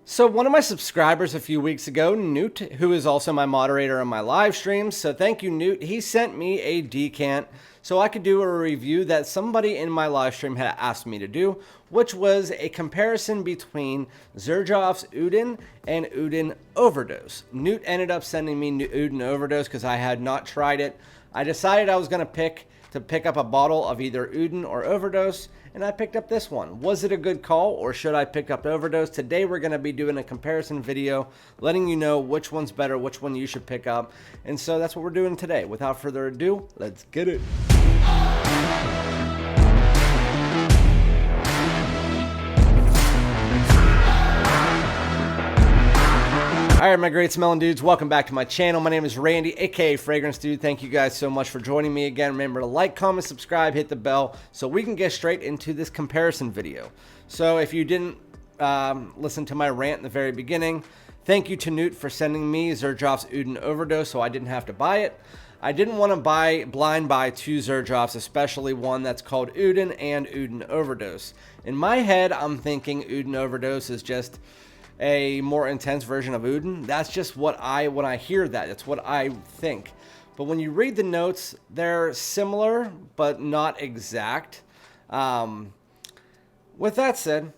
So one of my subscribers a few weeks ago, Newt, who is also my moderator on my live streams, so thank you, Newt, he sent me a decant so I could do a review that somebody in my live stream had asked me to do, which was a comparison between Xerjoff's UDEN and UDEN Overdose. Newt ended up sending me UDEN Overdose because I had not tried it. I decided I was going to pick up a bottle of either UDEN or Overdose, and I picked up this one. Was it a good call, or should I pick up Overdose? Today we're going to be doing a comparison video, letting you know which one's better, which one you should pick up, and so that's what we're doing today. Without further ado, let's get it. Alright, my great smelling dudes, welcome back to my channel. My name is Randy, aka FragranceDoud. Thank you guys so much for joining me again. Remember to like, comment, subscribe, hit the bell so we can get straight into this comparison video. So if you didn't listen to my rant in the very beginning, thank you to Newt for sending me Xerjoff's UDEN Overdose so I didn't have to buy it. I didn't want to blind buy two Xerjoffs, especially one that's called UDEN and UDEN Overdose. In my head, I'm thinking UDEN Overdose is just a more intense version of UDEN. That's just what when I hear that, it's what I think. But when you read the notes, they're similar, but not exact. With that said,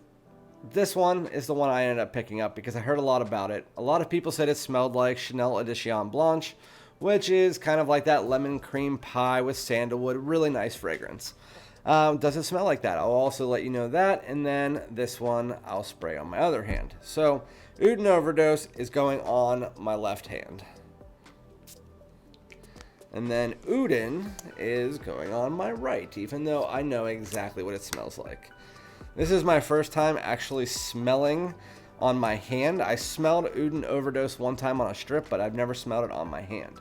this one is the one I ended up picking up because I heard a lot about it. A lot of people said it smelled like Chanel Edition Blanche, which is kind of like that lemon cream pie with sandalwood, really nice fragrance. Does it smell like that? I'll also let you know that, and then this one I'll spray on my other hand. So UDEN Overdose is going on my left hand, and then UDEN is going on my right, even though I know exactly what it smells like. This is my first time actually smelling on my hand. I smelled UDEN Overdose one time on a strip, but I've never smelled it on my hand.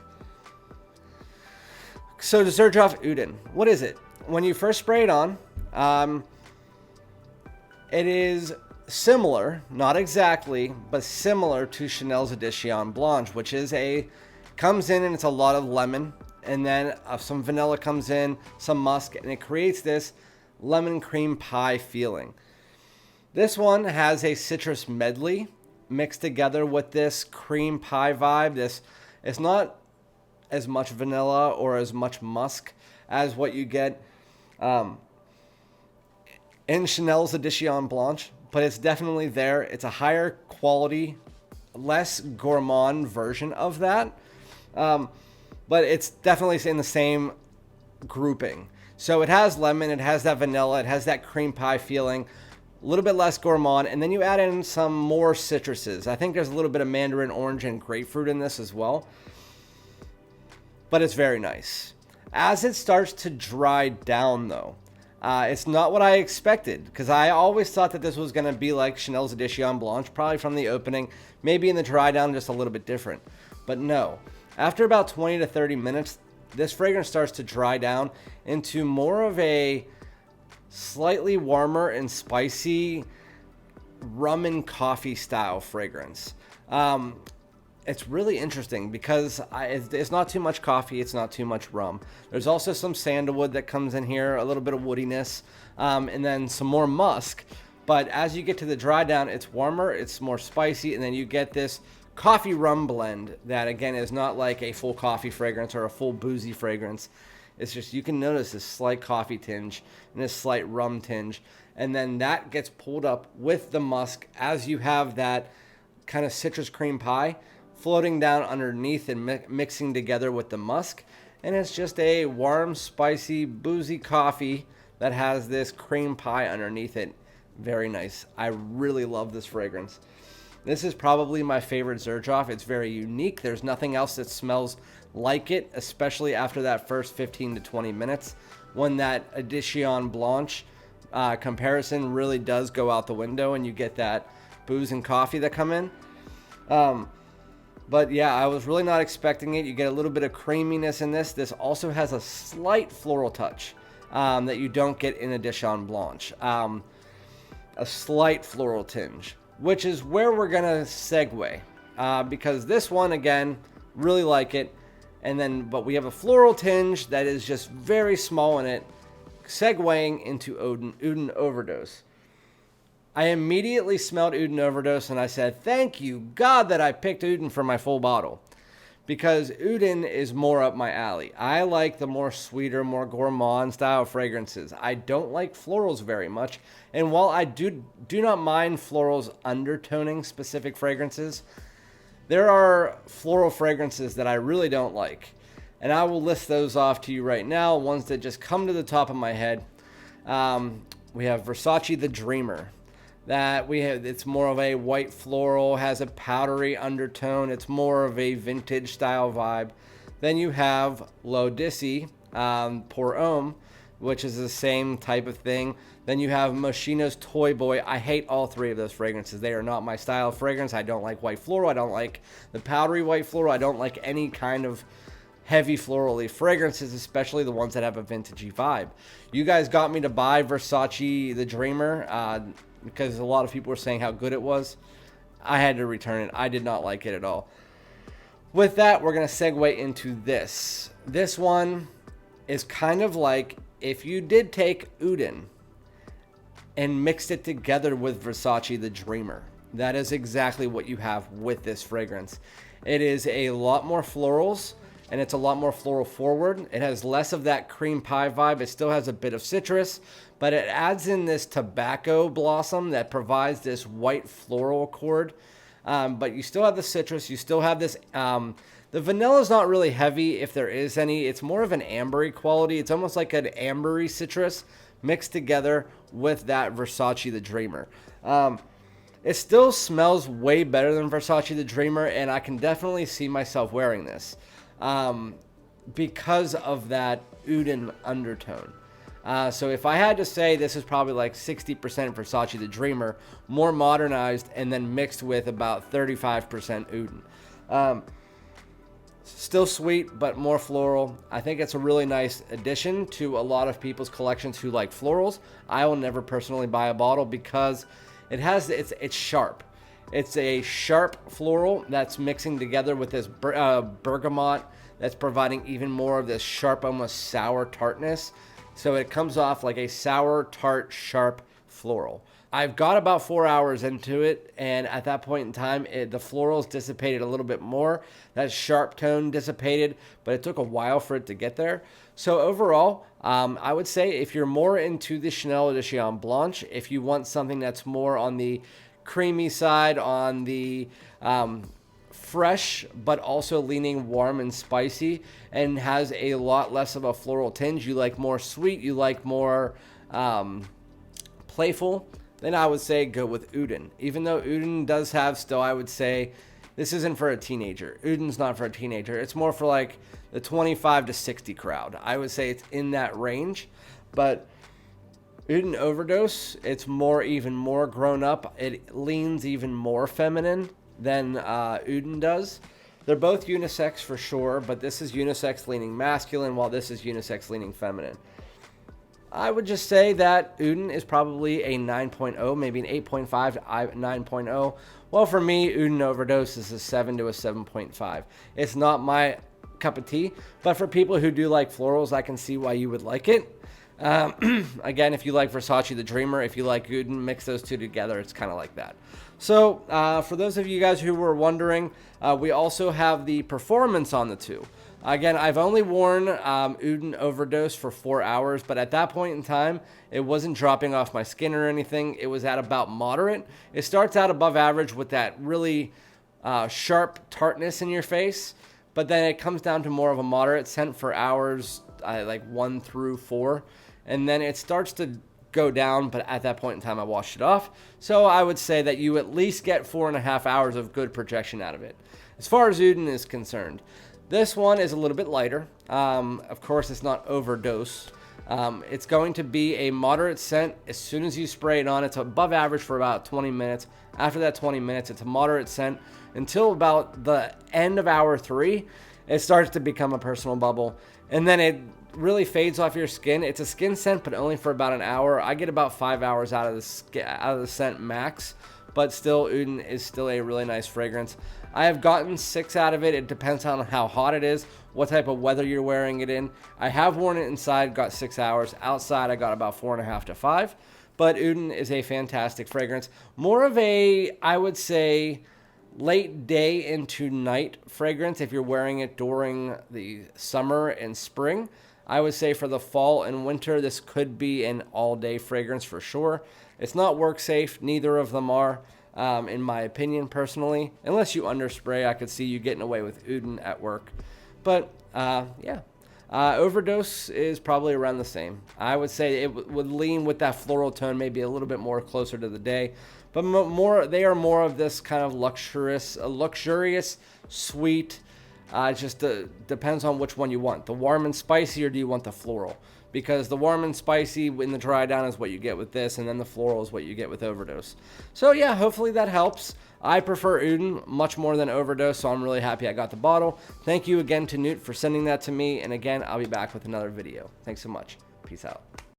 So the Xerjoff UDEN, what is it? When you first spray it on, it is similar, not exactly, but similar to Chanel's Edition Blanche, which is comes in and it's a lot of lemon, and then some vanilla comes in, some musk, and it creates this lemon cream pie feeling. This one has a citrus medley mixed together with this cream pie vibe. It's not as much vanilla or as much musk as what you get in Chanel's Edition Blanche, but it's definitely there. It's a higher quality, less gourmand version of that, but it's definitely in the same grouping. So it has lemon, it has that vanilla, it has that cream pie feeling, a little bit less gourmand, and then you add in some more citruses. I think there's a little bit of mandarin orange and grapefruit in this as well, but it's very nice. As it starts to dry down, though, it's not what I expected, because I always thought that this was going to be like Chanel's Edition Blanche, probably from the opening, maybe in the dry down just a little bit different. But no, after about 20 to 30 minutes, this fragrance starts to dry down into more of a slightly warmer and spicy rum and coffee style fragrance. It's really interesting because it's not too much coffee, it's not too much rum. There's also some sandalwood that comes in here, a little bit of woodiness, and then some more musk. But as you get to the dry down, it's warmer, it's more spicy, and then you get this coffee rum blend that, again, is not like a full coffee fragrance or a full boozy fragrance. It's just, you can notice this slight coffee tinge and this slight rum tinge, and then that gets pulled up with the musk as you have that kind of citrus cream pie floating down underneath and mixing together with the musk, and it's just a warm, spicy, boozy coffee that has this cream pie underneath it. Very nice. I really love this fragrance. This is probably my favorite Xerjoff. It's very unique. There's nothing else that smells like it, especially after that first 15 to 20 minutes, when that Edition Blanche comparison really does go out the window and you get that booze and coffee that come in. But yeah, I was really not expecting it. You get a little bit of creaminess in this. This also has a slight floral touch that you don't get in Edition Blanche. A slight floral tinge, which is where we're going to segue. Because this one, again, really like it. But we have a floral tinge that is just very small in it, segueing into UDEN Overdose. I immediately smelled Uden Overdose and I said, thank you, God, that I picked Uden for my full bottle. Because Uden is more up my alley. I like the more sweeter, more gourmand style fragrances. I don't like florals very much. And while I do not mind florals undertoning specific fragrances, there are floral fragrances that I really don't like. And I will list those off to you right now, ones that just come to the top of my head. We have Versace The Dreamer. It's more of a white floral, has a powdery undertone. It's more of a vintage style vibe. Then you have L'HOMME Pour Homme, which is the same type of thing. Then you have Moschino's Toy Boy. I hate all three of those fragrances. They are not my style of fragrance. I don't like white floral. I don't like the powdery white floral. I don't like any kind of heavy florally fragrances, especially the ones that have a vintagey vibe. You guys got me to buy Versace The Dreamer because a lot of people were saying how good it was. I had to return it. I did not like it at all. With that, we're going to segue into this. This one is kind of like if you did take Uden and mixed it together with Versace The Dreamer. That is exactly what you have with this fragrance. It is a lot more florals, and it's a lot more floral forward. It has less of that cream pie vibe. It still has a bit of citrus, but it adds in this tobacco blossom that provides this white floral accord. But you still have the citrus. You still have this. The vanilla is not really heavy, if there is any. It's more of an ambery quality. It's almost like an ambery citrus mixed together with that Versace The Dreamer. It still smells way better than Versace The Dreamer, and I can definitely see myself wearing this because of that Uden undertone. So if I had to say, this is probably like 60% Versace The Dreamer, more modernized, and then mixed with about 35% Uden. Still sweet, but more floral. I think it's a really nice addition to a lot of people's collections who like florals. I will never personally buy a bottle because it's sharp. It's a sharp floral that's mixing together with this bergamot that's providing even more of this sharp, almost sour tartness. So it comes off like a sour, tart, sharp floral. I've got about 4 hours into it, and at that point in time, the florals dissipated a little bit more. That sharp tone dissipated, but it took a while for it to get there. So overall, I would say if you're more into the Chanel Edition Blanche, if you want something that's more on the creamy side, on the fresh, but also leaning warm and spicy, and has a lot less of a floral tinge, you like more sweet, you like more playful, then I would say go with Uden. Even though Uden does have still, I would say, this isn't for a teenager. Uden's not for a teenager. It's more for like the 25 to 60 crowd. I would say it's in that range. But Uden Overdose, it's even more grown up. It leans even more feminine than Uden does. They're both unisex for sure, but this is unisex leaning masculine, while this is unisex leaning feminine. I would just say that Uden is probably a 9.0, maybe an 8.5 to 9.0. Well, for me, Uden Overdose is a 7 to a 7.5. It's not my cup of tea, but for people who do like florals, I can see why you would like it. Again, if you like Versace The Dreamer, if you like Uden, mix those two together. It's kind of like that. So for those of you guys who were wondering, we also have the performance on the two. Again, I've only worn Uden Overdose for 4 hours, but at that point in time, it wasn't dropping off my skin or anything. It was at about moderate. It starts out above average with that really sharp tartness in your face, but then it comes down to more of a moderate scent for hours, like 1 through 4, and then it starts to go down, but at that point in time, I washed it off. So I would say that you at least get 4.5 hours of good projection out of it. As far as Uden is concerned, this one is a little bit lighter. Of course, it's not overdose. It's going to be a moderate scent. As soon as you spray it on, it's above average for about 20 minutes. After that 20 minutes, it's a moderate scent until about the end of hour 3. It starts to become a personal bubble, and then it really fades off your skin. It's a skin scent, but only for about an hour. I get about 5 hours out of the scent max, but still, Uden is still a really nice fragrance. I have gotten 6 out of it. It depends on how hot it is, what type of weather you're wearing it in. I have worn it inside, got 6 hours. Outside, I got about 4.5 to 5. but Uden is a fantastic fragrance. More of a, I would say, late day into night fragrance if you're wearing it during the summer and spring. I would say for the fall and winter, this could be an all-day fragrance for sure. It's not work safe. Neither of them are, in my opinion, personally. Unless you underspray, I could see you getting away with Uden at work. But, yeah. Overdose is probably around the same. I would say it would lean with that floral tone, maybe a little bit more closer to the day. But they are more of this kind of luxurious, sweet. It just depends on which one you want. The warm and spicy, or do you want the floral? Because the warm and spicy in the dry down is what you get with this, and then the floral is what you get with Overdose. So yeah, hopefully that helps. I prefer Uden much more than Overdose, so I'm really happy I got the bottle. Thank you again to Newt for sending that to me, and again, I'll be back with another video. Thanks so much. Peace out.